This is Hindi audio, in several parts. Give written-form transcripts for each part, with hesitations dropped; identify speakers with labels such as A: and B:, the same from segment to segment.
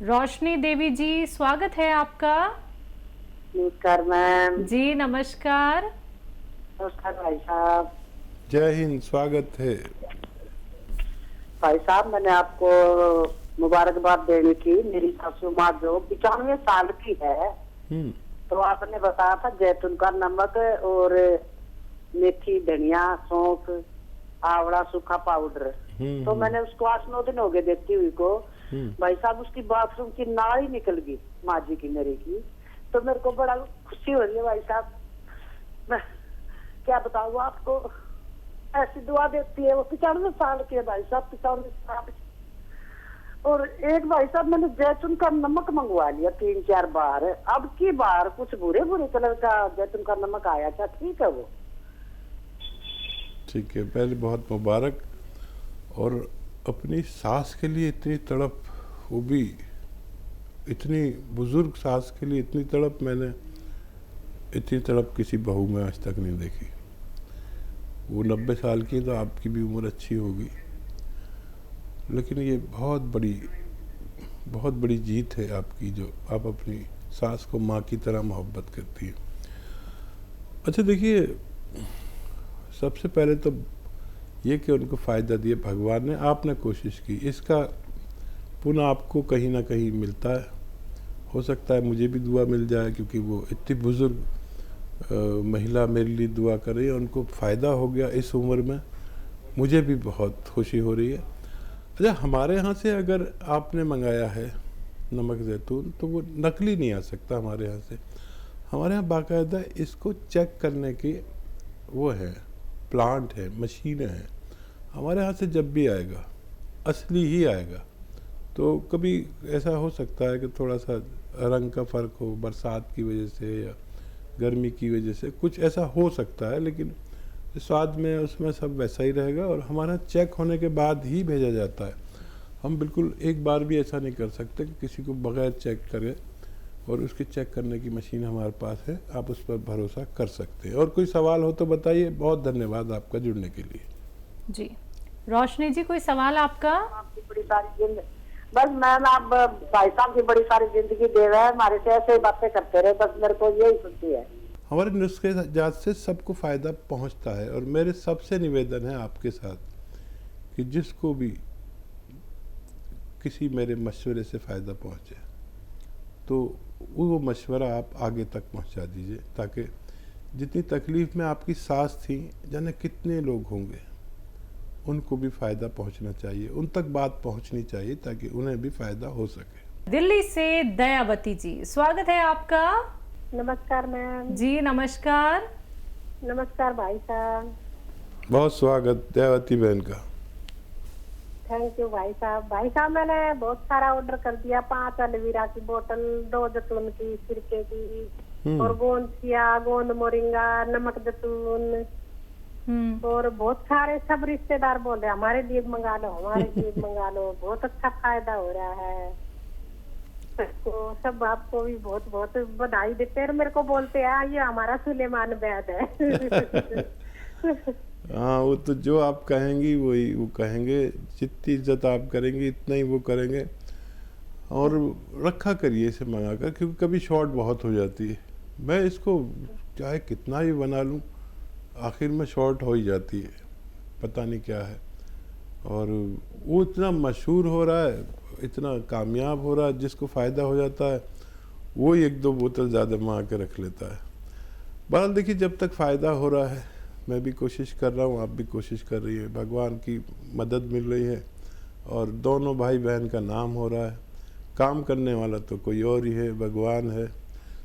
A: रोशनी देवी जी, स्वागत है आपका।
B: नमस्कार मैम।
A: जी नमस्कार।
B: नमस्कार भाई साहब।
C: जय हिंद, स्वागत है।
B: भाई साहब, मैंने आपको मुबारकबाद देनी थी। मेरी सासू माँ जो 95 साल की है, तो आपने बताया था जैतून का नमक और मेथी, धनिया, सौंफ, आंवला, सूखा पाउडर। तो मैंने उसको 8-9 दिन हो गए देती हुई को। भाई साहब, उसकी बाथरूम की नाल ही निकल गई, माँ जी की, मेरे की। तो मेरे को बड़ा खुशी हो रही है भाई साहब। मैं क्या बताऊँ आपको, ऐसी दुआ देती है। वो 95 साल की है भाई साहब, 95 साल। और एक भाई साहब, मैंने जैतून का नमक मंगवा लिया 3-4 बार। अब की बार कुछ बुरे बुरे कलर का जैतून का नमक आया था। ठीक है वो?
C: ठीक है, पहले बहुत मुबारक। और अपनी सास के लिए इतनी तड़प, वो भी इतनी बुजुर्ग सास के लिए इतनी तड़प, मैंने इतनी तड़प किसी बहू में आज तक नहीं देखी। वो 90 साल की, तो आपकी भी उम्र अच्छी होगी, लेकिन ये बहुत बड़ी जीत है आपकी, जो आप अपनी सास को माँ की तरह मोहब्बत करती है। अच्छा देखिए, सबसे पहले तो ये कि उनको फ़ायदा दिए भगवान ने, आपने कोशिश की, इसका पुनः आपको कहीं ना कहीं मिलता है। हो सकता है मुझे भी दुआ मिल जाए, क्योंकि वो इतनी बुज़ुर्ग महिला मेरे लिए दुआ कर रही है, उनको फ़ायदा हो गया इस उम्र में, मुझे भी बहुत खुशी हो रही है। अच्छा, हमारे यहाँ से अगर आपने मंगाया है नमक ज़ैतून, तो वो नकली नहीं आ सकता हमारे यहाँ से। हमारे यहाँ बाकायदा इसको चेक करने की वो है, प्लांट है, मशीनें हैं। हमारे यहाँ से जब भी आएगा असली ही आएगा। तो कभी ऐसा हो सकता है कि थोड़ा सा रंग का फ़र्क हो, बरसात की वजह से या गर्मी की वजह से कुछ ऐसा हो सकता है, लेकिन स्वाद में उसमें सब वैसा ही रहेगा। और हमारा चेक होने के बाद ही भेजा जाता है। हम बिल्कुल एक बार भी ऐसा नहीं कर सकते कि किसी को बगैर चेक करे, और उसके चेक करने की मशीन हमारे पास है, आप उस पर भरोसा कर सकते हैं। और कोई सवाल हो तो बताइए। बहुत धन्यवाद आपका जुड़ने के लिए।
A: जी रोशनी जी, कोई सवाल आपका?
B: आपकी बड़ी सारी जिंदगी, बस मैम, आप भाई साहब की बड़ी सारी जिंदगी दे रहे हैं, हमारे से ऐसे ही बातें करते रहे, बस मेरे को यही खुशी है।
C: हमारे नुस्खे जात से सबको फ़ायदा पहुंचता है, और मेरे सबसे निवेदन है आपके साथ कि जिसको भी किसी मेरे मशवरे से फ़ायदा पहुंचे, तो वो मशवरा आप आगे तक पहुंचा दीजिए, ताकि जितनी तकलीफ़ में आपकी सास थी, जाने कितने लोग होंगे, उनको भी फ़ायदा पहुंचना चाहिए, उन तक बात पहुंचनी चाहिए, ताकि उन्हें भी फ़ायदा हो सके।
A: दिल्ली से दयावती जी, स्वागत है आपका।
B: नमस्कार मैम।
A: जी नमस्कार।
B: नमस्कार भाई साहब।
C: बहुत स्वागत दयावती बहन का।
B: थैंक यू भाई साहब। भाई साहब, मैंने बहुत सारा ऑर्डर कर दिया। 5 एलोवेरा की बोतल, 2 जैतून की, सिरके की, और गोंद चिया, गोंद मोरिंगा, नमक जैतून, और बहुत सारे। सब रिश्तेदार बोल रहे हमारे लिए मंगा लो, हमारे लिए मंगा लो, बहुत अच्छा फायदा हो रहा है। तो सब आपको भी बहुत बहुत बधाई देते हैं। मेरे को बोलते हैं ये हमारा सुलेमान वैद है।
C: हाँ, वो तो जो आप कहेंगी वही वो कहेंगे। जितनी इज्जत आप करेंगी इतना ही वो करेंगे। और रखा करिए इसे मंगा कर, क्योंकि कभी शॉर्ट बहुत हो जाती है। मैं इसको चाहे कितना ही बना लूँ, आखिर में शॉर्ट हो ही जाती है, पता नहीं क्या है। और वो इतना मशहूर हो रहा है, इतना कामयाब हो रहा है, जिसको फ़ायदा हो जाता है वो 1-2 बोतल ज़्यादा मंगा के रख लेता है। बहरहाल देखिए, जब तक फ़ायदा हो रहा है, मैं भी कोशिश कर रहा हूँ, आप भी कोशिश कर रही है, भगवान की मदद मिल रही है, और दोनों भाई बहन का नाम हो रहा है। काम करने वाला तो कोई और ही है, भगवान है।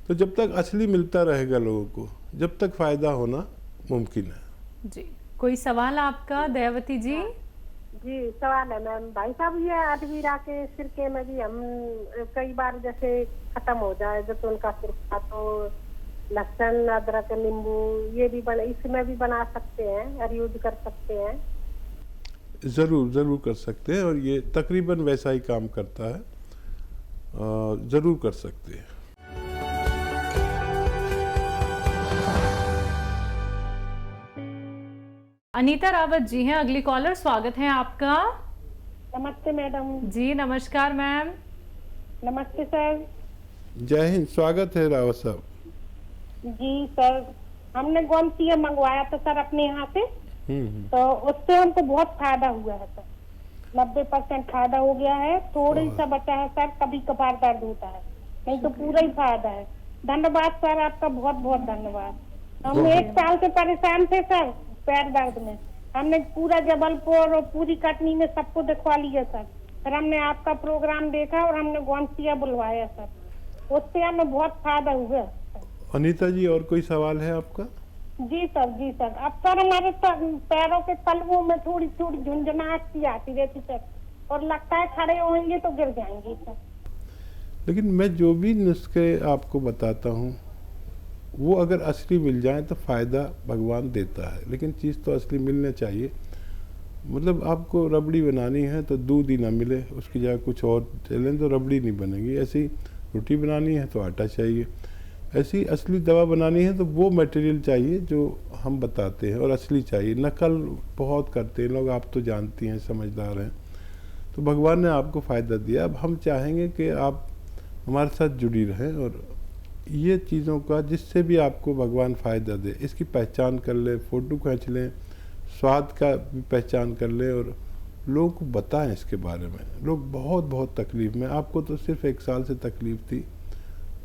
C: तो जब तक असली मिलता रहेगा लोगों को, जब तक फ़ायदा होना मुमकिन है।
A: जी, कोई सवाल आपका दयावती जी?
B: जी सवाल है मैम। भाई साहब, ये एलोवेरा के सिरके में भी हम कई बार जैसे खत्म हो जाए जैतून का सिरका, तो लहसुन, अदरक, नींबू, ये भी इसमें भी बना सकते हैं और यूज कर सकते हैं।
C: ज़रूर कर सकते हैं, और ये तकरीबन वैसा ही काम करता है। ज़रूर कर सकते हैं।
A: अनीता रावत जी हैं अगली कॉलर, स्वागत है आपका।
B: नमस्ते मैडम।
A: जी नमस्कार मैम।
D: नमस्ते सर।
C: जय हिंद, स्वागत है रावत साहब।
D: जी सर, हमने गोंसिया मंगवाया था सर अपने यहाँ से,
C: हम्म।
D: तो उससे हमको बहुत फायदा हुआ है सर। 90% फायदा हो गया है, थोड़ी सा बचा है सर, कभी कभार दर्द होता है, नहीं तो पूरा ही फायदा है। धन्यवाद सर, आपका बहुत बहुत धन्यवाद। हम 1 साल से परेशान थे सर पैर दर्द में। हमने पूरा जबलपुर और पूरी कटनी में सबको दिखवा लिया सर। फिर हमने आपका प्रोग्राम देखा और हमने गोंसिया बुलवाया सर, उससे हमें बहुत फायदा हुआ।
C: अनीता जी, और कोई सवाल है आपका?
D: जी सर, जी सर। अब सर हमारे पैरों के तलवों में थोड़ी थोड़ी झुंझुनाहट सी आती रहती सर, और लगता है खड़े होंगे तो गिर जाएंगे सर।
C: लेकिन मैं जो भी नुस्खे आपको बताता हूँ वो अगर असली मिल जाए तो फ़ायदा भगवान देता है, लेकिन चीज़ तो असली मिलना चाहिए। मतलब आपको रबड़ी बनानी है तो दूध ही ना मिले, उसकी जगह कुछ और चलें तो रबड़ी नहीं बनेगी। ऐसी रोटी बनानी है तो आटा चाहिए। ऐसी असली दवा बनानी है तो वो मटेरियल चाहिए जो हम बताते हैं, और असली चाहिए। नकल बहुत करते हैं लोग, आप तो जानती हैं, समझदार हैं। तो भगवान ने आपको फ़ायदा दिया। अब हम चाहेंगे कि आप हमारे साथ जुड़ी रहें, और ये चीज़ों का जिससे भी आपको भगवान फ़ायदा दे, इसकी पहचान कर लें, फ़ोटो खींच लें, स्वाद का भी पहचान कर लें, और लोगों को बताएं इसके बारे में। लोग बहुत बहुत तकलीफ़ में, आपको तो सिर्फ 1 साल से तकलीफ़ थी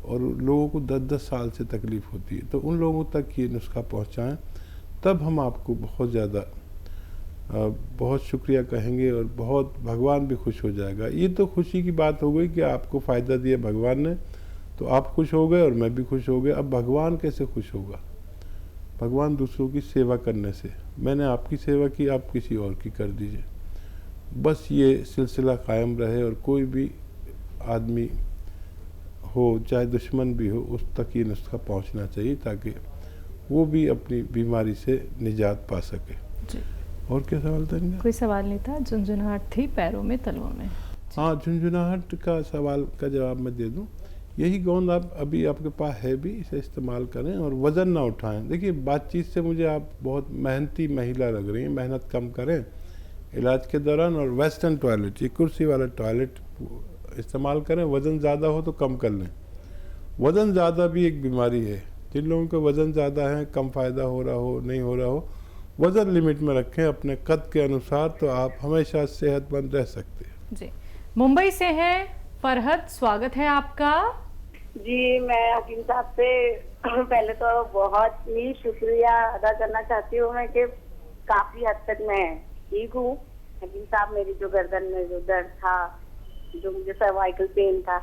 C: और लोगों को 10-10 साल से तकलीफ़ होती है। तो उन लोगों तक ये नुस्खा पहुंचाएं, तब हम आपको बहुत ज़्यादा बहुत शुक्रिया कहेंगे, और बहुत भगवान भी खुश हो जाएगा। ये तो खुशी की बात हो गई कि आपको फ़ायदा दिया भगवान ने, तो आप खुश हो गए और मैं भी खुश हो गया। अब भगवान कैसे खुश होगा? भगवान दूसरों की सेवा करने से। मैंने आपकी सेवा की, आप किसी और की कर दीजिए। बस ये सिलसिला कायम रहे, और कोई भी आदमी हो, चाहे दुश्मन भी हो, उस तक ये नुस्खा पहुंचना चाहिए, ताकि वो भी अपनी बीमारी से निजात पा सके।
A: जी।
C: और क्या सवाल था इनका?
A: कोई सवाल नहीं था, झुंझुनाहट थी पैरों में, तलवों में।
C: हाँ, झुंझुनाहट का सवाल का जवाब मैं दे दूं। यही गोंद आप अभी आपके पास है भी, इसे इस्तेमाल करें और वज़न ना उठाएं। देखिए, बातचीत से मुझे आप बहुत मेहनती महिला लग रही हैं। मेहनत कम करें इलाज के दौरान, और वेस्टर्न टॉयलेट, ये कुर्सी वाला टॉयलेट इस्तेमाल करें। वज़न ज़्यादा हो तो कम कर लें। वज़न ज़्यादा भी एक बीमारी है। जिन लोगों का वज़न ज़्यादा है, कम फ़ायदा हो रहा हो, नहीं हो रहा हो, वज़न लिमिट में रखें अपने कद के अनुसार, तो आप हमेशा सेहतमंद रह सकते हैं।
A: जी। मुंबई से हैं फरहत, स्वागत है आपका।
B: जी, मैं हकीम साहब से पहले तो बहुत ही शुक्रिया अदा करना चाहती हूँ मैं कि काफी हद तक मैं ठीक हूँ। हकीम साहब, मेरी जो गर्दन में जो दर्द था, जो मुझे सर्वाइकल पेन था,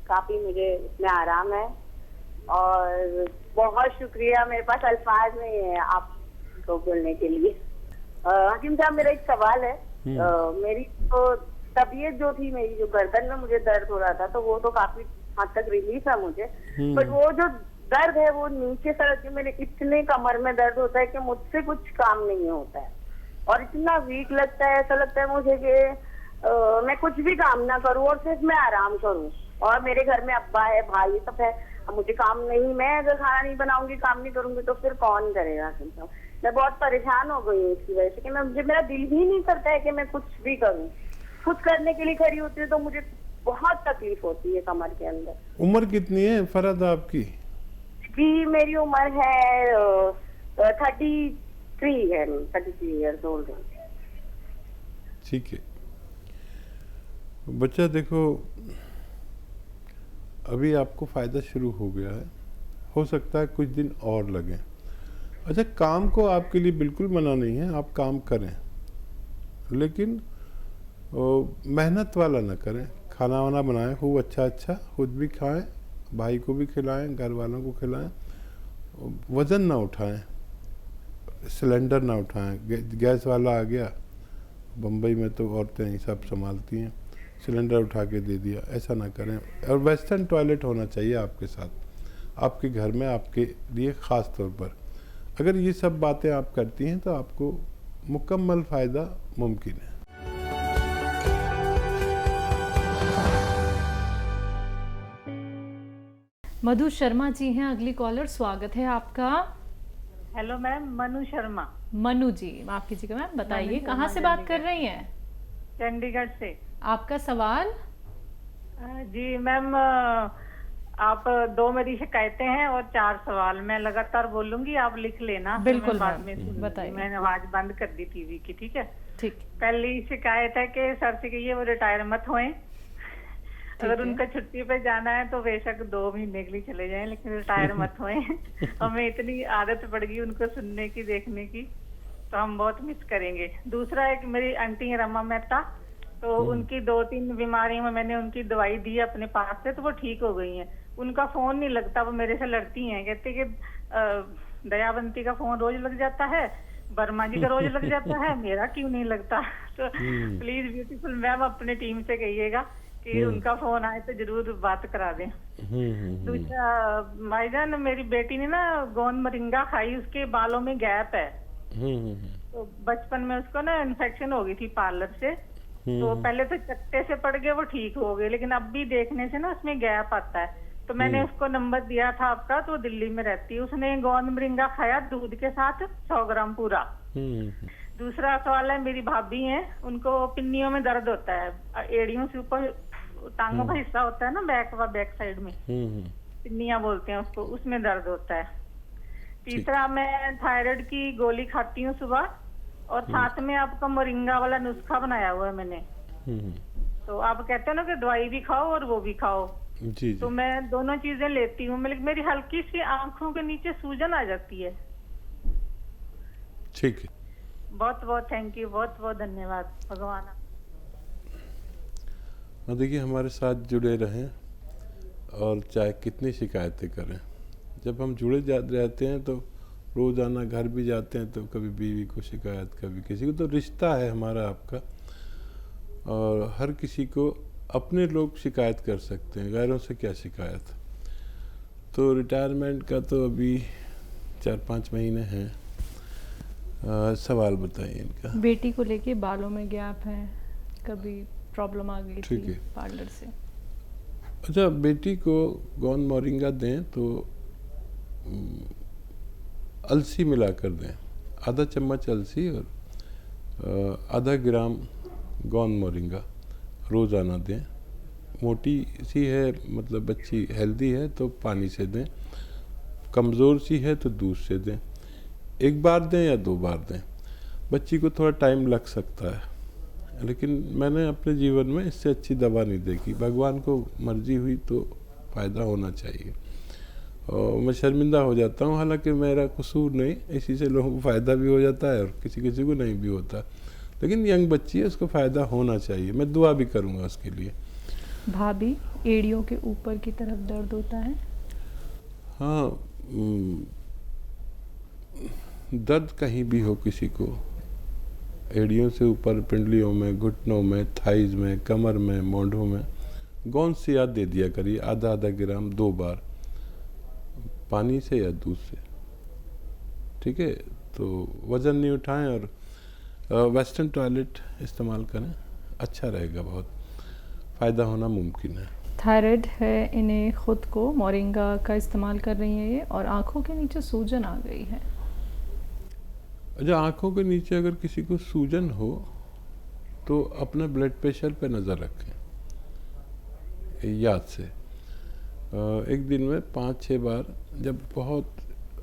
B: काफी मुझे उसमें आराम है, और बहुत शुक्रिया। मेरे पास अल्फाज नहीं है आपको बोलने के लिए। हकीम साहब, मेरा एक सवाल है। मेरी तो तबीयत जो थी, मेरी जो गर्दन में मुझे दर्द हो रहा था, तो वो तो काफी हद तक रिलीफ है मुझे, बट वो जो दर्द है वो नीचे सर, मेरे इतने कमर में दर्द होता है कि मुझसे कुछ काम नहीं होता है, और इतना वीक लगता है। ऐसा लगता है मुझे कि मैं कुछ भी काम ना करूं और सिर्फ मैं आराम करूं, और मेरे घर में अब्बा है, भाई सब है, अब मुझे काम नहीं, मैं अगर खाना नहीं बनाऊंगी, काम नहीं करूंगी, तो फिर कौन करेगा? मैं बहुत परेशान हो गई हूँ इसकी वजह से कि मेरा दिल ही नहीं करता है कि मैं कुछ भी करूँ। कुछ करने के लिए खड़ी होती है तो मुझे बहुत तकलीफ होती है कमर के अंदर।
C: उम्र कितनी है फरहत आपकी?
B: जी, मेरी उम्र है 33 है, 33 ईयर्स ओल्ड है।
C: ठीक है बच्चा, देखो अभी आपको फ़ायदा शुरू हो गया है, हो सकता है कुछ दिन और लगे। अच्छा, काम को आपके लिए बिल्कुल मना नहीं है, आप काम करें, लेकिन मेहनत वाला ना करें। खाना वाना बनाएं खूब अच्छा, खुद भी खाएं, भाई को भी खिलाएं, घर वालों को खिलाएं। वज़न ना उठाएं, सिलेंडर ना उठाएं। गैस वाला आ गया, बम्बई में तो औरतें ही सब संभालती हैं, सिलेंडर उठा के दे दिया, ऐसा ना करें। और वेस्टर्न टॉयलेट होना चाहिए आपके साथ, आपके घर में, आपके लिए ख़ास तौर पर। अगर ये सब बातें आप करती हैं तो आपको मुकम्मल फ़ायदा मुमकिन है।
A: मधु शर्मा जी हैं अगली कॉलर, स्वागत है आपका।
E: Hello ma'am, Manu Sharma.
A: मनु जी, माफ कीजिएगा मैम, बताइए कहाँ से बात कर रही हैं?
E: चंडीगढ़ से।
A: आपका सवाल?
E: जी मैम, आप 2 मेरी शिकायतें हैं और 4 सवाल। मैं लगातार बोलूंगी, आप लिख लेना। फिर
A: बिल्कुल
E: मैं बाद
A: मैम,
E: में सुनूंगी।
A: बताइए।
E: मैंने आवाज बंद कर दी टीवी की, ठीक है।
A: ठीक
E: पहली शिकायत है कि सर से कहिए वो रिटायर मत होए। अगर
A: है।
E: उनका छुट्टी पे जाना है तो बेशक 2 महीने के लिए चले जाएं, लेकिन रिटायर मत होए। हमें इतनी आदत पड़ गई उनको सुनने की, देखने की, तो हम बहुत मिस करेंगे। दूसरा, एक मेरी आंटी है रमा मेहता, तो उनकी 2-3 बीमारियों में मैंने उनकी दवाई दी अपने पास से, तो वो ठीक हो गई हैं। उनका फोन नहीं लगता, वो मेरे से लड़ती हैं, कहते कि दयावंती का फोन रोज लग जाता है, वर्मा जी का रोज लग जाता है, मेरा क्यों नहीं लगता। तो प्लीज ब्यूटीफुल मैम अपने टीम से कहिएगा कि उनका फोन आए तो जरूर बात करा दें। दूसरा, भाईजान मेरी बेटी ने ना गोंद मोरिंगा खाई, उसके बालों में गैप है। तो बचपन में उसको ना इन्फेक्शन हो गई थी पार्लर से, तो पहले तो चट्टे से पड़ गए, वो ठीक हो गए, लेकिन अब भी देखने से ना उसमें गैप आता है। तो मैंने उसको नंबर दिया था आपका, तो दिल्ली में रहती है। उसने गोंद मोरिंगा खाया दूध के साथ 100 ग्राम पूरा। दूसरा सवाल है, मेरी भाभी हैं, उनको पिन्नियों में दर्द होता है, एड़ियों से ऊपर टांगों का हिस्सा होता है ना, बैक साइड में पिन्नियां बोलते हैं उसको, उसमें दर्द होता है। तीसरा, मैं थायराइड की गोली खाती हूँ सुबह, और साथ में आपका मोरिंगा वाला नुस्खा बनाया हुआ है मैंने। तो आप कहते हो ना कि दवाई भी खाओ और वो भी खाओ,
C: जी
E: तो मैं दोनों चीजें लेती हूँ। मेरी हल्की सी आंखों के नीचे सूजन आ जाती है।
C: ठीक है।
E: बहुत बहुत थैंक यू, बहुत बहुत धन्यवाद। भगवान
C: हाँ, देखिए हमारे साथ जुड़े रहें और चाहे कितनी शिकायतें करें, जब हम जुड़े रहते हैं तो रोज़ाना घर भी जाते हैं तो कभी बीवी को शिकायत, कभी किसी को, तो रिश्ता है हमारा आपका, और हर किसी को अपने लोग शिकायत कर सकते हैं, गैरों से क्या शिकायत। तो रिटायरमेंट का तो अभी 4-5 महीने हैं। सवाल बताइए इनका।
A: बेटी को लेके बालों में गैप है, कभी प्रॉब्लम आ गई
C: ठीक
A: थी
C: है।
A: पार्लर से।
C: अच्छा, बेटी को गोंद मोरिंगा दें तो अलसी मिला कर दें, आधा चम्मच अलसी और आधा ग्राम गोंद मोरिंगा रोज़ाना दें। मोटी सी है, मतलब बच्ची हेल्दी है तो पानी से दें, कमज़ोर सी है तो दूध से दें। 1 बार दें या 2 बार दें, बच्ची को थोड़ा टाइम लग सकता है, लेकिन मैंने अपने जीवन में इससे अच्छी दवा नहीं देखी। भगवान को मर्जी हुई तो फ़ायदा होना चाहिए, और मैं शर्मिंदा हो जाता हूँ, हालांकि मेरा कसूर नहीं, इसी से लोगों को फ़ायदा भी हो जाता है और किसी किसी को नहीं भी होता, लेकिन यंग बच्ची है, उसको फ़ायदा होना चाहिए। मैं दुआ भी करूँगा उसके लिए।
A: भाभी, एड़ियों के ऊपर की तरफ दर्द होता है?
C: हाँ, दर्द कहीं भी हो किसी को, एड़ियों से ऊपर, पिंडलियों में, घुटनों में, थाइज में, कमर में, मोढ़ों में, गोंद से याद दे दिया करिए, आधा ग्राम 2 बार, पानी से या दूध से। ठीक है, तो वज़न नहीं उठाएं और वेस्टर्न टॉयलेट इस्तेमाल करें, अच्छा रहेगा, बहुत फ़ायदा होना मुमकिन है।
A: थायराइड है इन्हें, खुद को मोरिंगा का इस्तेमाल कर रही हैं ये, और आंखों के नीचे सूजन आ गई है।
C: अच्छा, आँखों के नीचे अगर किसी को सूजन हो तो अपने ब्लड प्रेशर पे नज़र रखें, याद से। एक दिन में 5-6 बार, जब बहुत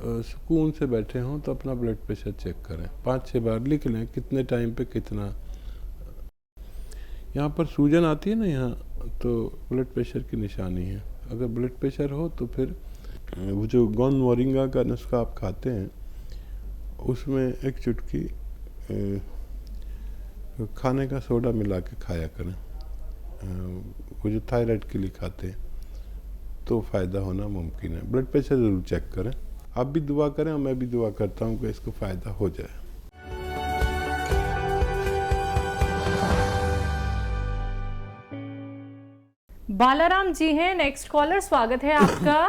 C: सुकून से बैठे हों तो अपना ब्लड प्रेशर चेक करें। 5-6 बार लिख लें कितने टाइम पे कितना। यहाँ पर सूजन आती है ना यहाँ, तो ब्लड प्रेशर की निशानी है। अगर ब्लड प्रेशर हो तो फिर वो जो गोंद मोरिंगा का नुस्खा आप खाते हैं, उसमें 1 चुटकी खाने का सोडा मिला के खाया करें, वो जो थायराइड के लिए खाते हैं, तो फ़ायदा होना मुमकिन है। ब्लड प्रेशर ज़रूर चेक करें। आप भी दुआ करें और मैं भी दुआ करता हूँ कि इसको फ़ायदा हो जाए।
A: बालाराम जी हैं नेक्स्ट कॉलर, स्वागत है आपका।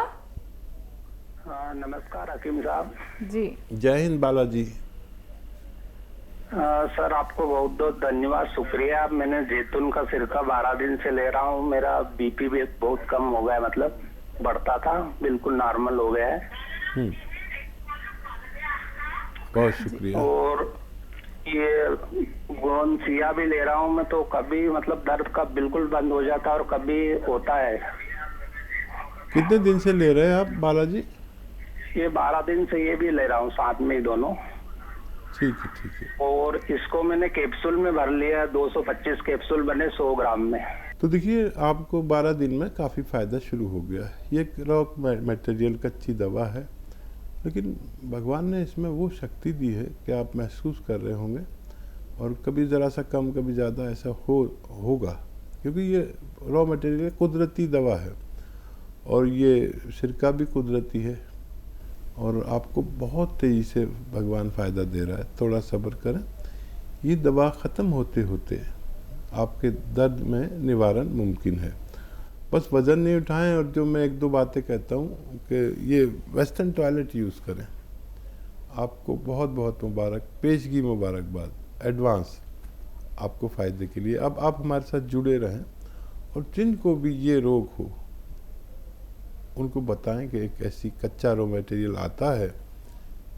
F: हाँ, नमस्कार हकीम साहब
A: जी।
C: जय हिंद बालाजी।
F: सर, आपको बहुत बहुत धन्यवाद, शुक्रिया। मैंने जैतून का सिरका 12 दिन से ले रहा हूँ। मेरा बीपी भी बहुत कम हो गया है, मतलब बढ़ता था, बिल्कुल नॉर्मल हो गया है।
C: बहुत शुक्रिया।
F: और ये गोनसिया भी ले रहा हूँ मैं, तो कभी मतलब दर्द का बिल्कुल बंद हो जाता है और कभी होता है।
C: कितने दिन से ले रहे हैं आप बालाजी?
F: ये 12 दिन से ये भी ले रहा हूँ, साथ में ही दोनों।
C: ठीक है, ठीक है।
F: और इसको मैंने कैप्सूल में भर लिया, 225 कैप्सूल बने 100 ग्राम में।
C: तो देखिए आपको 12 दिन में काफ़ी फ़ायदा शुरू हो गया है। ये एक रॉ मटेरियल कच्ची दवा है, लेकिन भगवान ने इसमें वो शक्ति दी है कि आप महसूस कर रहे होंगे, और कभी ज़रा सा कम कभी ज़्यादा ऐसा होगा, क्योंकि ये रॉ मटेरियल कुदरती दवा है और ये सिरका भी कुदरती है, और आपको बहुत तेज़ी से भगवान फ़ायदा दे रहा है। थोड़ा सब्र करें, ये दवा ख़त्म होते होते आपके दर्द में निवारण मुमकिन है। बस वज़न नहीं उठाएं, और जो मैं 1-2 बातें कहता हूँ कि ये वेस्टर्न टॉयलेट यूज़ करें। आपको बहुत बहुत मुबारक, पेशगी मुबारकबाद एडवांस आपको फ़ायदे के लिए। अब आप हमारे साथ जुड़े रहें, और जिनको भी ये रोग हो उनको बताएं कि एक ऐसी कच्चा रॉ मटेरियल आता है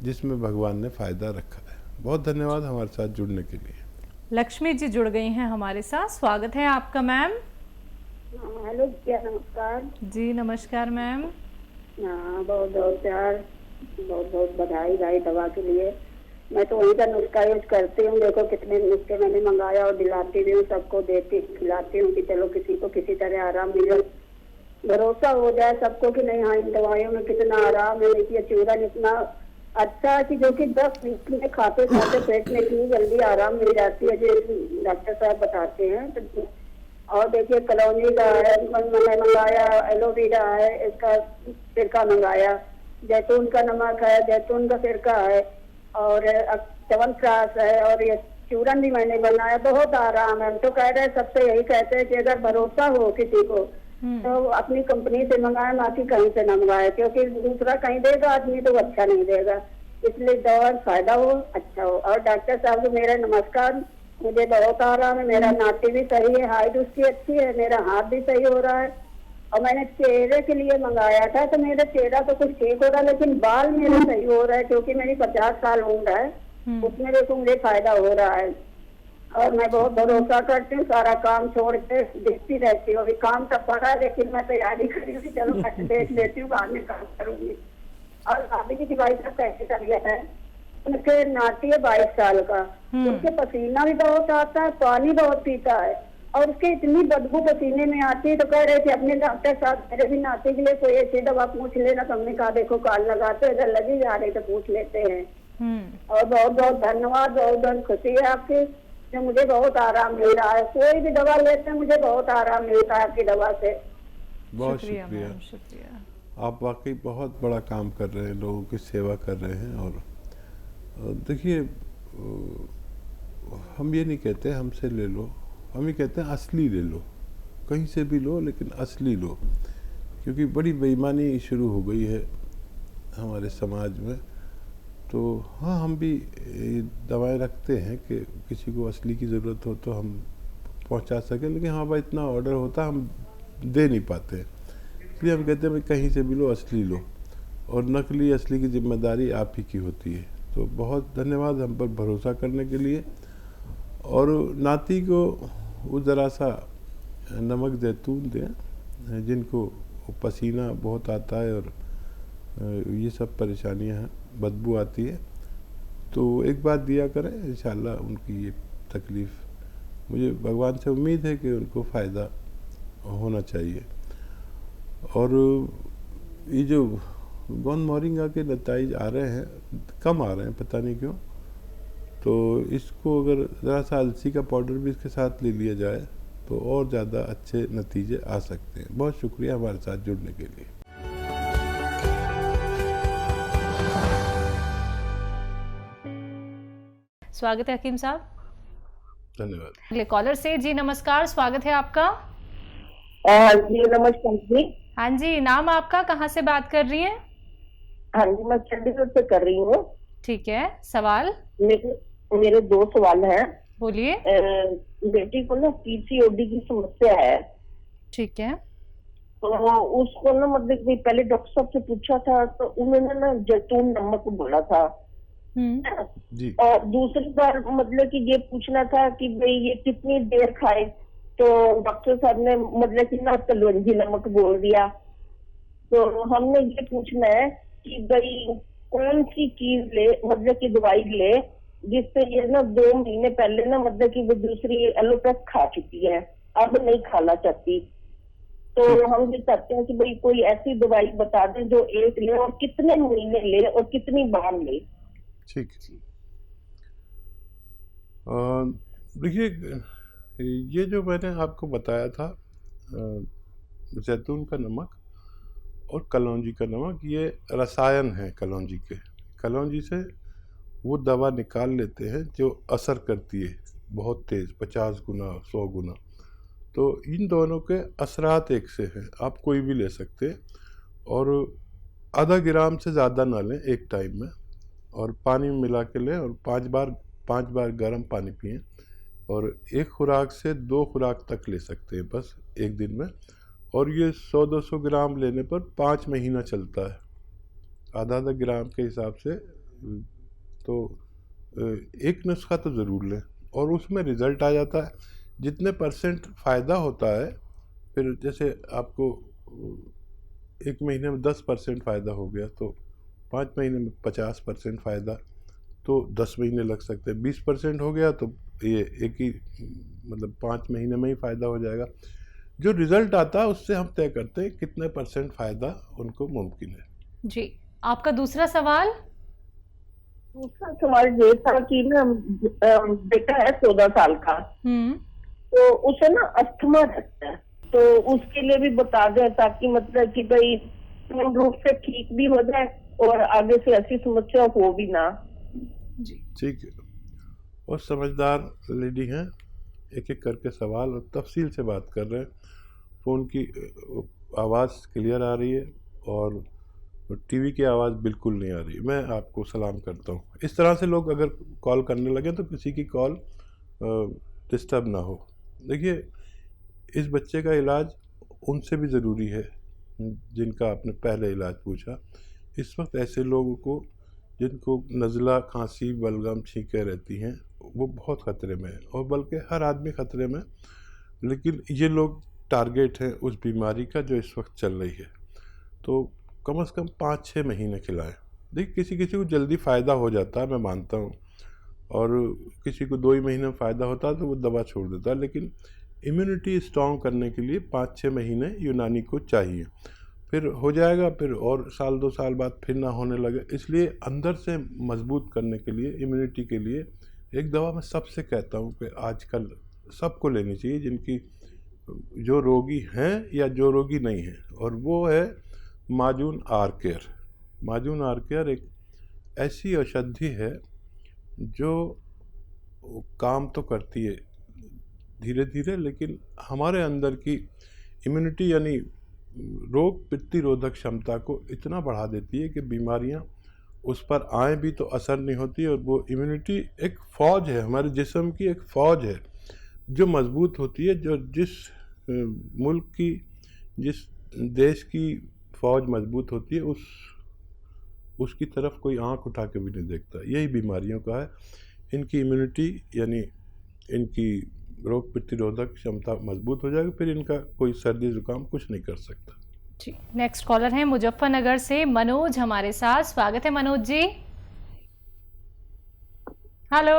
C: जिसमें भगवान ने फ़ायदा रखा है। बहुत धन्यवाद हमारे साथ जुड़ने के लिए।
A: लक्ष्मी जी जुड़ गई हैं हमारे साथ, स्वागत है आपका मैम।
D: हेलो भैया, नमस्कार
A: जी नमस्कार मैम।
D: हाँ, बहुत बहुत प्यार, बहुत बहुत बधाई भाई दवा के लिए। मैं तो वहीं का नुस्खा यूज करती हूँ। देखो कितने नुस्खे मैंने मंगाया और दिलाती भी हूँ, सबको देती खिलाती हूँ कि चलो किसी को किसी तरह आराम मिले, भरोसा हो जाए सबको कि नहीं हाँ इन दवाइयों में कितना आराम है। देखिए चूरन इतना अच्छा है कि जो कि 10 मिनट में खाते खाते पेट में इतनी जल्दी आराम मिल जाती है, जो डॉक्टर साहब बताते हैं। तो और देखिए कलौनी का है, मैंने मंगाया, एलोवेरा है, इसका सिरका मंगाया, जैतून का नमक है, जैतून का सिरका है, और च्यवनप्राश है, और ये चूरन भी मैंने बनाया। बहुत आराम है। हम तो कह रहे हैं, सबसे यही कहते हैं कि अगर भरोसा हो किसी को तो अपनी कंपनी से मंगाए, ना कि कहीं से न मंगाए, क्योंकि दूसरा कहीं देगा आदमी तो अच्छा नहीं देगा। इसलिए दवा फायदा हो, अच्छा हो। और डॉक्टर साहब को मेरा नमस्कार, मुझे बहुत आराम है। मेरा नाटी भी सही है, हाइट उसकी अच्छी है, मेरा हाथ भी सही हो रहा है। और मैंने चेहरे के लिए मंगाया था, तो मेरा चेहरा तो कुछ ठीक हो रहा है, लेकिन बाल मेरे सही हो रहा है, क्योंकि मेरी 50 साल उम्र है, उसमें देखो मुझे फायदा हो रहा है। और मैं बहुत भरोसा करती हूँ, सारा काम छोड़ के देखती रहती हूँ। अभी काम तो पड़ा है, लेकिन मैं तैयारी करी हूँ, चलो मैं देख लेती हूँ, बाद में काम करूंगी। और भाभी जी की भाई साहब कैसे कर गया है, उनके नाती है 22 साल का, उनके पसीना भी बहुत आता है, पानी बहुत पीता है, और उसके इतनी बदबू पसीने में आती है। तो कह रहे थे अपने डॉक्टर साहब मेरे भी नाती के लिए कोई ऐसी दवा पूछ लेना। तो हमने कहा देखो काल लगाते, अगर लगी जा रही तो पूछ लेते हैं। और बहुत बहुत धन्यवाद, बहुत बहुत खुशी है आपकी, जो मुझे बहुत आराम मिल रहा है। कोई भी दवा लेते हैं मुझे बहुत आराम मिलता है आपकी दवा से।
C: बहुत शुक्रिया। आप वाकई बहुत बड़ा काम कर रहे हैं, लोगों की सेवा कर रहे हैं। और देखिए हम ये नहीं कहते हमसे ले लो, हम ये कहते हैं असली ले लो, कहीं से भी लो लेकिन असली लो, क्योंकि बड़ी बेईमानी शुरू हो गई है हमारे समाज में। तो हाँ, हम भी दवाएं रखते हैं कि किसी को असली की ज़रूरत हो तो हम पहुंचा सकें, लेकिन हाँ भाई इतना ऑर्डर होता हम दे नहीं पाते। इसलिए हम कहते हैं भाई कहीं से भी लो, असली लो, और नकली असली की जिम्मेदारी आप ही की होती है। तो बहुत धन्यवाद हम पर भरोसा करने के लिए। और नाती को वो ज़रा सा नमक जैतून दें, जिनको पसीना बहुत आता है और ये सब परेशानियां हैं, बदबू आती है, तो एक बार दिया करें, इंशाल्लाह उनकी ये तकलीफ़, मुझे भगवान से उम्मीद है कि उनको फ़ायदा होना चाहिए। और ये जो गोन मोरिंगा के नताइज आ रहे हैं, कम आ रहे हैं, पता नहीं क्यों, तो इसको अगर ज़रा सा अलसी का पाउडर भी इसके साथ ले लिया जाए तो और ज़्यादा अच्छे नतीजे आ सकते हैं। बहुत शुक्रिया हमारे साथ जुड़ने के लिए।
A: स्वागत है हकीम साहब।
C: धन्यवाद।
A: अगले कॉलर से जी नमस्कार, स्वागत है आपका।
G: जी नमस्कार जी।
A: हाँ जी, नाम आपका, कहाँ से बात कर रही हैं?
G: हाँ जी, मैं चंडीगढ़ से कर रही हूँ।
A: ठीक है, सवाल?
G: मेरे 2 सवाल हैं।
A: बोलिए।
G: बेटी को ना पीसीओडी की समस्या है।
A: ठीक है।
G: तो उसको ना मतलब पहले डॉक्टर साहब से पूछा था, तो उन्होंने ना जैतून नमक बोला था,
C: जी
G: और दूसरी बार मतलब कि ये पूछना था कि भाई ये कितनी देर खाए, तो डॉक्टर साहब ने मतलब कि ना कलौंजी नमक बोल दिया। तो हमने ये पूछना है कि भाई कौन सी चीज ले, मतलब कि दवाई ले जिससे ये ना 2 महीने पहले ना मतलब कि वो दूसरी एलोपैथ खा चुकी है, अब नहीं खाना चाहती। तो हम ये चाहते हैं कि भाई कोई ऐसी दवाई बता दें जो एक ले और कितने महीने ले और कितनी बार ले।
C: ठीक है। देखिए ये जो मैंने आपको बताया था जैतून का नमक और कलौंजी का नमक, ये रसायन है कलौंजी के। कलौंजी से वो दवा निकाल लेते हैं जो असर करती है बहुत तेज़, 50 गुना 100 गुना। तो इन दोनों के असरात एक से हैं, आप कोई भी ले सकते हैं। और आधा ग्राम से ज़्यादा ना लें एक टाइम में, और पानी में मिला के लें, और 5 बार गर्म पानी पिएं। और एक खुराक से 2 खुराक तक ले सकते हैं बस एक दिन में। और ये 100-200 ग्राम लेने पर 5 महीना चलता है, आधा ग्राम के हिसाब से। तो एक नुस्खा तो ज़रूर लें और उसमें रिज़ल्ट आ जाता है। जितने % फ़ायदा होता है, फिर जैसे आपको 1 महीने में 10% फ़ायदा हो गया, तो 5 महीने में 50% फ़ायदा, तो 10 महीने लग सकते हैं। 20% हो गया तो ये एक ही मतलब 5 महीने में ही फ़ायदा हो जाएगा। जो रिज़ल्ट आता है उससे हम तय करते हैं कितने % फ़ायदा उनको मुमकिन है।
A: जी, आपका दूसरा सवाल?
G: दूसरा सवाल ये था कि ना बेटा है 14 साल का, तो उसे ना अस्थमा रहता है, तो उसके लिए भी बता दे ताकि मतलब कि भाई पूर्ण रूप से ठीक भी हो जाए और आगे से ऐसी समस्या हो भी ना।
A: जी
C: ठीक है, और समझदार लेडी हैं, एक एक करके सवाल और तफसील से बात कर रहे हैं। फ़ोन की आवाज़ क्लियर आ रही है और टीवी की आवाज़ बिल्कुल नहीं आ रही। मैं आपको सलाम करता हूँ। इस तरह से लोग अगर कॉल करने लगे तो किसी की कॉल डिस्टर्ब ना हो। देखिए, इस बच्चे का इलाज उनसे भी ज़रूरी है जिनका आपने पहले इलाज पूछा। इस वक्त ऐसे लोगों को जिनको नज़ला, खांसी, बलगम, छींकें रहती हैं, वो बहुत ख़तरे में है, और बल्कि हर आदमी ख़तरे में। लेकिन ये लोग टारगेट हैं उस बीमारी का जो इस वक्त चल रही है। तो कम से कम 5-6 महीने खिलाएं। देखिए, किसी किसी को जल्दी फ़ायदा हो जाता है, मैं मानता हूँ, और किसी को 2 ही महीने में फ़ायदा होता है तो वो दवा छोड़ देता है। लेकिन इम्यूनिटी स्ट्रॉन्ग करने के लिए 5-6 महीने यूनानी को चाहिए, फिर हो जाएगा। फिर और साल 2 साल बाद फिर ना होने लगे। इसलिए अंदर से मजबूत करने के लिए, इम्यूनिटी के लिए, एक दवा मैं सबसे कहता हूँ कि आजकल सबको लेनी चाहिए, जिनकी जो रोगी हैं या जो रोगी नहीं हैं, और वो है माजून आर केयर। माजून आर केयर एक ऐसी औषधि है जो काम तो करती है धीरे धीरे, लेकिन हमारे अंदर की इम्यूनिटी यानी रोग प्रतिरोधक क्षमता को इतना बढ़ा देती है कि बीमारियां उस पर आए भी तो असर नहीं होती। और वो इम्यूनिटी एक फ़ौज है, हमारे जिस्म की एक फ़ौज है जो मजबूत होती है। जो जिस मुल्क की, जिस देश की फ़ौज मजबूत होती है, उसकी तरफ कोई आंख उठा के भी नहीं देखता। यही बीमारियों का है। इनकी इम्यूनिटी यानी इनकी रोग प्रतिरोधक क्षमता मजबूत हो जाएगी, फिर इनका कोई सर्दी जुकाम कुछ नहीं कर सकता।
A: जी, नेक्स्ट कॉलर हैं मुजफ्फरनगर से मनोज हमारे साथ। स्वागत है मनोज जी। हेलो।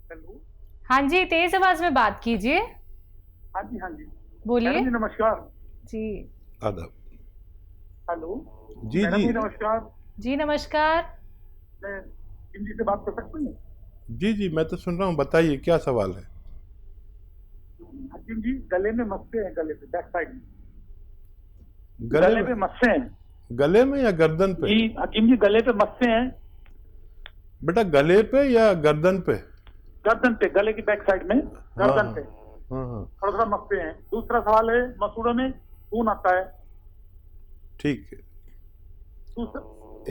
H: हेलो।
A: हाँ जी, तेज आवाज में बात कीजिए।
H: हाँ जी, हाँ जी,
A: बोलिए।
H: मैडम जी नमस्कार।
A: जी
C: आदाब।
H: हेलो
C: जी
H: मैडम
C: जी
H: नमस्कार।
A: जी नमस्कार।
H: मैं हिंदी से बात कर सकती हूँ?
C: जी जी, मैं तो सुन रहा हूँ, बताइए क्या सवाल है।
H: हकीम जी, गले में मस्से हैं, गले पे बैक साइड में
C: गले
H: पे मस्से हैं।
C: गले में या गर्दन पे?
H: जी हकीम जी, गले पे मस्से हैं।
C: बेटा, गले पे या गर्दन पे?
H: गर्दन पे, गले की बैक साइड में, गर्दन पे
C: हाँ,
H: थोड़ा सा मस्से हैं। दूसरा सवाल है, मसूड़ों में खून आता है।
C: ठीक है।
H: दूसरा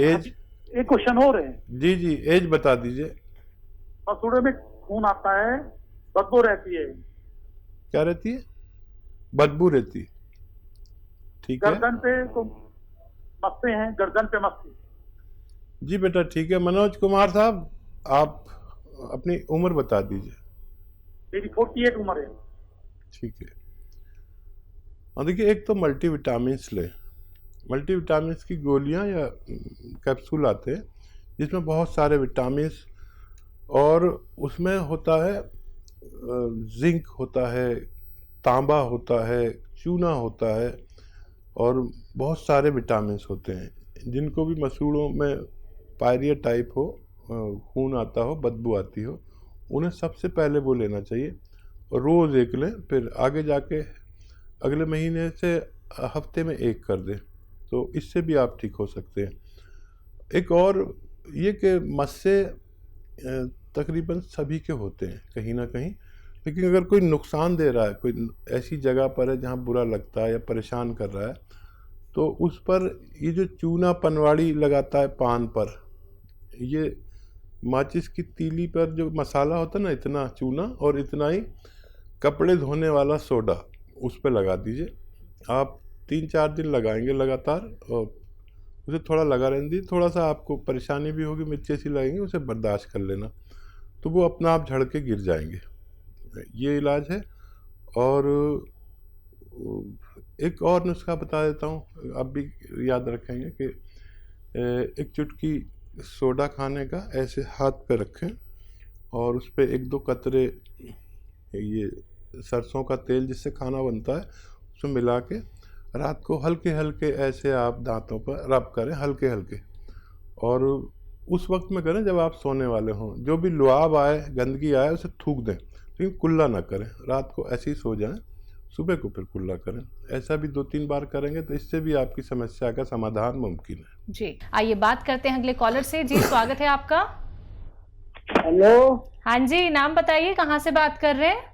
C: एज?
H: एक क्वेश्चन हो रहे हैं।
C: जी जी, एज बता दीजिए।
H: मसूड़े में खून आता है, बदबू रहती है।
C: क्या रहती है? बदबू रहती है। ठीक है।
H: गर्दन पे तो मस्से हैं, गर्दन पे मस्से।
C: जी बेटा ठीक है। मनोज कुमार साहब, आप अपनी उम्र बता दीजिए।
H: मेरी 48 उम्र है।
C: ठीक है। और देखिए, एक तो मल्टीविटामिन्स लें। मल्टीविटामिन्स की गोलियां या कैप्सूल आते हैं जिसमें बहुत सारे विटामिन्स, और उसमें होता है जिंक होता है, तांबा होता है, चूना होता है, और बहुत सारे विटामिन्स होते हैं। जिनको भी मसूड़ों में पायरिया टाइप हो, खून आता हो, बदबू आती हो, उन्हें सबसे पहले वो लेना चाहिए। रोज़ एक लें, फिर आगे जाके अगले महीने से हफ्ते में एक कर दें, तो इससे भी आप ठीक हो सकते हैं। एक और ये कि मस्से तकरीबन सभी के होते हैं कहीं ना कहीं, लेकिन अगर कोई नुकसान दे रहा है, कोई ऐसी जगह पर है जहाँ बुरा लगता है या परेशान कर रहा है, तो उस पर ये जो चूना पनवाड़ी लगाता है पान पर, ये माचिस की तीली पर जो मसाला होता है ना, इतना चूना और इतना ही कपड़े धोने वाला सोडा उस पर लगा दीजिए। आप 3-4 दिन लगाएंगे लगातार, और उसे थोड़ा लगा रहने दीजिए। थोड़ा सा आपको परेशानी भी होगी, मिर्ची सी लगेंगी, उसे बर्दाश्त कर लेना, तो वो अपना आप झड़ के गिर जाएंगे। ये इलाज है। और एक और नुस्खा बता देता हूँ, आप भी याद रखेंगे कि एक चुटकी सोडा खाने का ऐसे हाथ पे रखें, और उस पर 1-2 कतरे ये सरसों का तेल जिससे खाना बनता है उसमें मिला के रात को हल्के हल्के ऐसे आप दांतों पर रब करें, हल्के हल्के, और उस वक्त में करें जब आप सोने वाले हों। जो भी लुआब आए, गंदगी आए, उसे थूक दें, लेकिन कुल्ला ना करें। रात को ऐसे ही सो जाएं, सुबह को फिर कुल्ला करें। ऐसा भी 2-3 बार करेंगे तो इससे भी आपकी समस्या का समाधान मुमकिन है।
A: जी, आइए बात करते हैं अगले कॉलर से। जी, स्वागत है आपका।
I: हेलो।
A: हाँ जी, नाम बताइए, कहाँ से बात कर रहे हैं?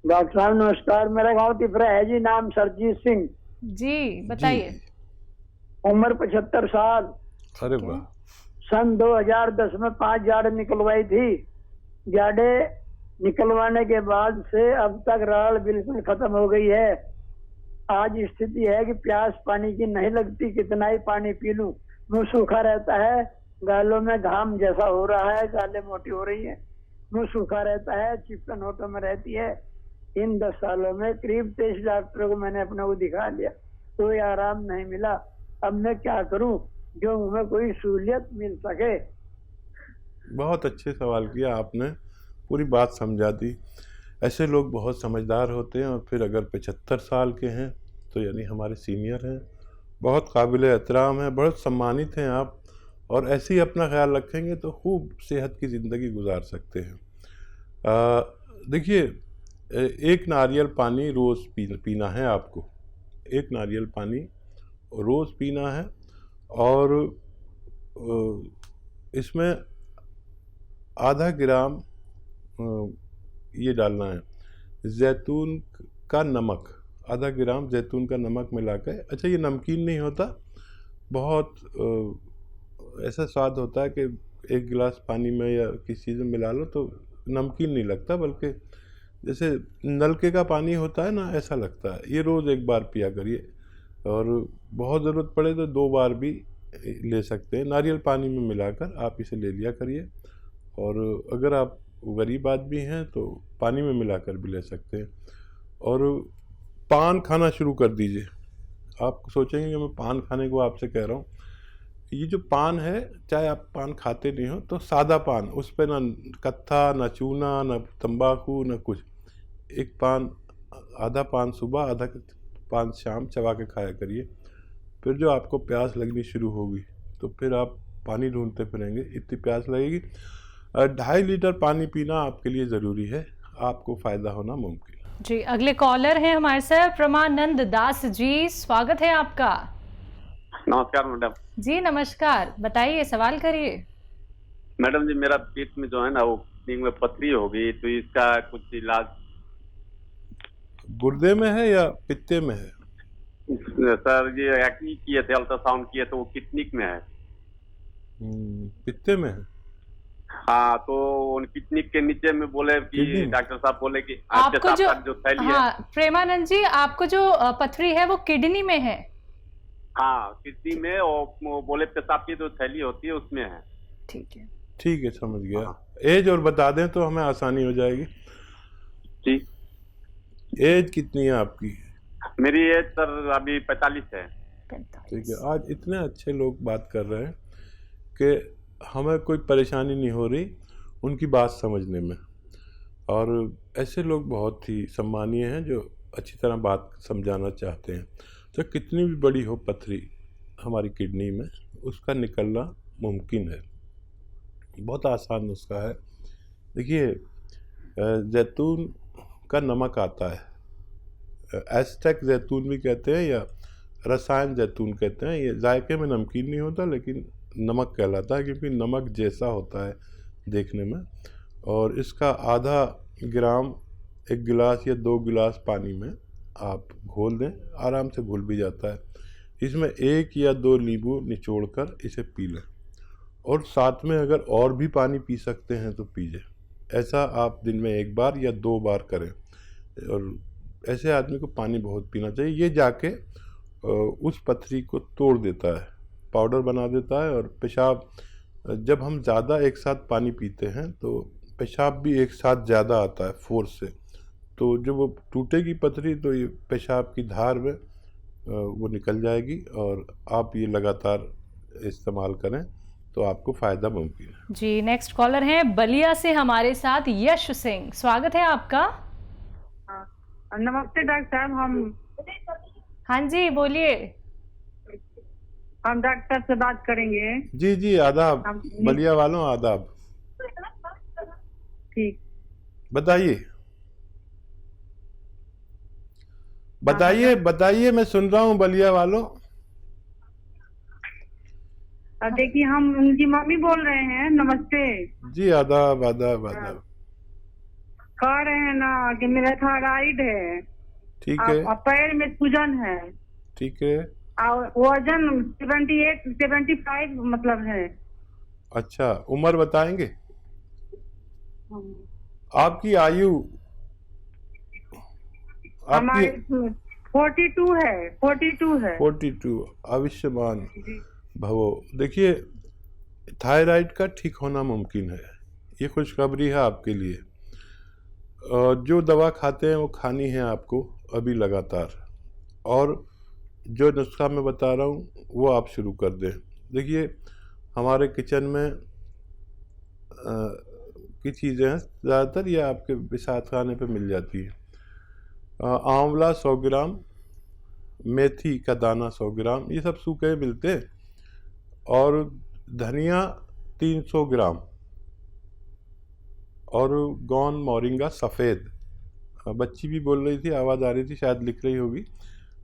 I: डॉक्टर साहब नमस्कार, मेरा गांव तिफरा है जी, नाम सरजीत सिंह।
A: जी बताइए।
I: उम्र 75 साल।
C: अरे वाह।
I: सन 2010 में 5 जाड़े निकलवाई थी। जाड़े निकलवाने के बाद से अब तक राड़ बिल्कुल खत्म हो गई है। आज स्थिति है कि प्यास पानी की नहीं लगती, कितना ही पानी पी लूं मुंह सूखा रहता है, गालों में घाम जैसा हो रहा है, गालें मोटी हो रही है, मुंह सूखा रहता है, चिपकन होठों में रहती है। इन 10 सालों में करीब 23 डॉक्टरों को मैंने अपने को दिखा लिया, कोई आराम नहीं मिला। अब मैं क्या करूं जो मुझे कोई सहूलियत मिल सके।
C: बहुत अच्छे सवाल किया आपने, पूरी बात समझा दी। ऐसे लोग बहुत समझदार होते हैं, और फिर अगर 75 साल के हैं तो यानी हमारे सीनियर हैं, बहुत काबिल एहतराम हैं, बहुत सम्मानित हैं आप, और ऐसे ही अपना ख्याल रखेंगे तो खूब सेहत की ज़िंदगी गुजार सकते हैं। देखिए, 1 नारियल पानी रोज़ पीना है आपको। 1 नारियल पानी रोज़ पीना है, और इसमें आधा ग्राम ये डालना है जैतून का नमक, आधा ग्राम जैतून का नमक मिलाकर। अच्छा, ये नमकीन नहीं होता, बहुत ऐसा स्वाद होता है कि 1 गिलास पानी में या किसी चीज़ में मिला लो तो नमकीन नहीं लगता, बल्कि जैसे नलके का पानी होता है ना, ऐसा लगता है। ये रोज़ 1 बार पिया करिए, और बहुत ज़रूरत पड़े तो 2 बार भी ले सकते हैं। नारियल पानी में मिलाकर आप इसे ले लिया करिए, और अगर आप गरीब आदमी हैं तो पानी में मिलाकर भी ले सकते हैं। और पान खाना शुरू कर दीजिए। आप सोचेंगे कि मैं पान खाने को आपसे कह रहा हूँ, ये जो पान है, चाहे आप पान खाते नहीं हो तो सादा पान, उस पर ना कत्था, ना चूना, ना तंबाकू, ना कुछ। एक पान, आधा पान सुबह, आधा पान शाम चबा के खाया करिए। फिर जो आपको प्यास लगनी शुरू होगी तो फिर आप पानी ढूंढते फिरेंगे, इतनी प्यास लगेगी। 2.5 लीटर पानी पीना आपके लिए ज़रूरी है, आपको फ़ायदा होना मुमकिन है।
A: जी, अगले कॉलर हैं हमारे साथ प्रमानंद दास जी, स्वागत है आपका।
J: नमस्कार मैडम।
A: जी नमस्कार, बताइए, सवाल करिए।
J: मैडम जी, मेरा पेट में जो है ना, वो किडनी में पथरी हो गई, तो इसका कुछ इलाज?
C: गुर्दे में है या पित्ते में है?
J: सर ये एक्नी किए थे, अल्ट्रासाउंड किए तो वो किडनी में है।
C: पित्ते में है।
J: हाँ, तो किडनी के नीचे में बोले कि डॉक्टर साहब बोले कि
A: आपको
J: जो थैली है।
A: हाँ प्रेमानंद जी, आपको जो पथरी है वो किडनी में है।
J: हाँ, किडनी में, और बोले पेशाब की जो थैली होती है उसमें है।
A: ठीक है।
C: ठीक है, समझ गया। एज और बता दें तो हमें आसानी हो जाएगी।
J: जी,
C: एज कितनी है आपकी?
J: मेरी एज सर अभी 45 है।
C: ठीक है। आज इतने अच्छे लोग बात कर रहे हैं कि हमें कोई परेशानी नहीं हो रही उनकी बात समझने में, और ऐसे लोग बहुत ही सम्मानीय हैं जो अच्छी तरह बात समझाना चाहते हैं। तो कितनी भी बड़ी हो पथरी हमारी किडनी में, उसका निकलना मुमकिन है, बहुत आसान नुस्खा है। देखिए, जैतून का नमक आता है, एस्टेक जैतून भी कहते हैं या रसायन जैतून कहते हैं। ये जायके में नमकीन नहीं होता लेकिन नमक कहलाता है, क्योंकि नमक जैसा होता है देखने में। और इसका आधा ग्राम 1 गिलास या 2 गिलास पानी में आप घोल दें, आराम से घुल भी जाता है। इसमें 1 या 2 नींबू निचोड़कर इसे पी लें, और साथ में अगर और भी पानी पी सकते हैं तो पीजिए। ऐसा आप दिन में 1 बार या 2 बार करें, और ऐसे आदमी को पानी बहुत पीना चाहिए। ये जाके उस पथरी को तोड़ देता है, पाउडर बना देता है। और पेशाब, जब हम ज़्यादा एक साथ पानी पीते हैं तो पेशाब भी एक साथ ज़्यादा आता है फोर्स से, तो जब वो टूटेगी पथरी तो ये पेशाब की धार में वो निकल जाएगी। और आप ये लगातार इस्तेमाल करें तो आपको फ़ायदा मुमकिन है।
A: जी, नेक्स्ट कॉलर हैं बलिया से हमारे साथ यश सिंह, स्वागत है आपका।
E: नमस्ते डॉक्टर साहब। हम
A: हाँ जी, बोलिए।
E: हम डॉक्टर से बात करेंगे।
C: जी जी, आदाब बलिया वालों, आदाब।
E: ठीक,
C: बताइए बताइए बताइए, मैं सुन रहा हूँ बलिया वालों।
E: देखिए, हम उनकी मम्मी बोल रहे हैं। नमस्ते
C: जी, आदाब आदाब आदाब।
E: कह रहे हैं ना कि मेरा थायराइड है।
C: ठीक है।
E: और पैर में सूजन है।
C: ठीक है।
E: और वजन 75 मतलब है।
C: अच्छा, उम्र बताएंगे? आपकी आयु?
E: हमारी 42 है।
C: 42। आयुष्मान भवो। देखिए, थायराइड का ठीक होना मुमकिन है, ये खुशखबरी है आपके लिए। जो दवा खाते हैं वो खानी है आपको अभी लगातार, और जो नुस्खा मैं बता रहा हूँ वो आप शुरू कर दें। देखिए, हमारे किचन में की चीज़ें हैं ज़्यादातर, ये आपके विसात खाने पे मिल जाती है। आंवला 100 ग्राम, मेथी का दाना 100 ग्राम, ये सब सूखे मिलते हैं। और धनिया 300 ग्राम, और गौन मोरिंगा सफ़ेद। बच्ची भी बोल रही थी, आवाज़ आ रही थी, शायद लिख रही होगी।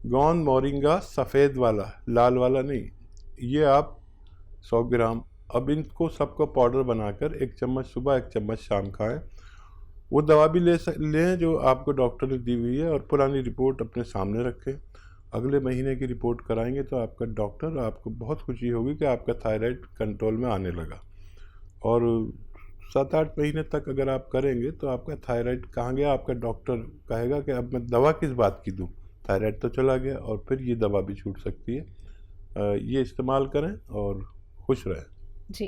C: गौन मोरिंगा सफ़ेद वाला, लाल वाला नहीं, ये आप 100 ग्राम। अब इनको सबको पाउडर बनाकर 1 चम्मच सुबह 1 चम्मच शाम खाएं। वो दवा भी लें जो आपको डॉक्टर ने दी हुई है, और पुरानी रिपोर्ट अपने सामने रखें। अगले महीने की रिपोर्ट कराएंगे तो आपका डॉक्टर, आपको बहुत खुशी होगी कि आपका थायराइड कंट्रोल में आने लगा। और 7-8 महीने तक अगर आप करेंगे तो आपका थायराइड कहाँ गया, आपका डॉक्टर कहेगा कि अब मैं दवा किस बात की दूँ, थायराइड तो चला गया, और फिर ये दवा भी छूट सकती है। ये इस्तेमाल करें और खुश रहें।
A: जी।